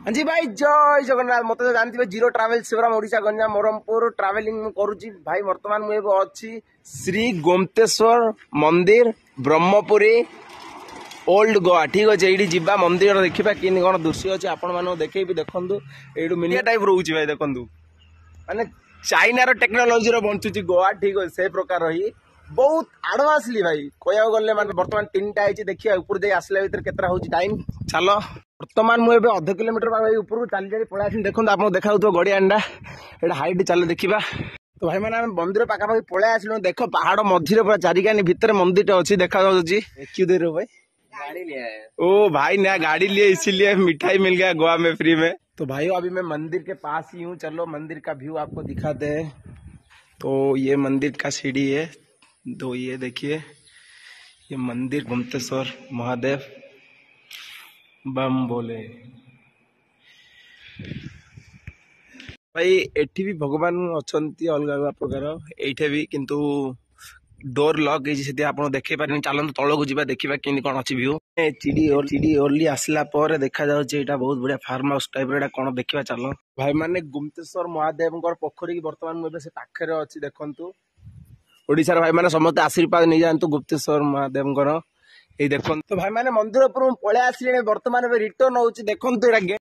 हाँ जी भाई जय जगन्नाथ मत जानते zero travel Shivram Odisha Ganjam Brahmapur travelling करुच्ची भाई वर्तमान मुझे अच्छी श्री गोमतेश्वर मंदिर ब्रह्मपुरी ओल्ड गोवा ठीक अच्छे ये जीवा मंदिर देखा कि कौन दृश्य अच्छे आपण देखे देखु ये मिनिया टाइप रोच भाई देखु माने चाइनार टेक्नोलोजी बंचुची गोवा ठीक अच्छे से प्रकार ही बहुत आडवांसली भाई कह गले बर्तमान 3टा देखिए ऊपर जाए आसला भर केतरा हो टाइम चल बर्तमान मुझे अध किलोमीटर भाई ऊपर चली चली पड़ा देखो आप देखा गड़िया अंडा एटा हाइट चल देखा तो भाई मैंने मंदिर पाखापाखि पलि आसलु देख पहाड़ मझे पूरा चारिकानी भितर मंदिर अच्छी देखा क्यों दे रहे हो भाई गाड़ी लिया है। ओ भाई नया गाड़ी लिए इसीलिए मिठाई मिल गया गोवा में फ्री में। तो भाई अभी मैं मंदिर के पास ही हूँ, चलो मंदिर का व्यू आपको दिखाते हैं। तो ये मंदिर का सीढ़ी है, तो ये देखिए ये मंदिर गोमतेश्वर महादेव बम बोले भाई एठी भी भगवान अच्छी अलग अलग प्रकार एठे भी किंतु डोर लॉक है आप देखे पारे चलते तौक जा देखा कि कौन अच्छी व्यू चिड़ी ओरली आसला देखा जाऊँगा बहुत बढ़िया फार्म हाउस टाइप कौन देखा चल भाई माने गुमतेश्वर महादेव पोखरी बर्तमान मुझे पाखे अच्छी देखु ओडिशार भाई माने समस्त आशीर्वाद नहीं जातु गुप्तेश्वर महादेव ये देखो। तो भाई माने मंदिर ऊपर पलि आसिले बर्तमान रिटर्न हो देखो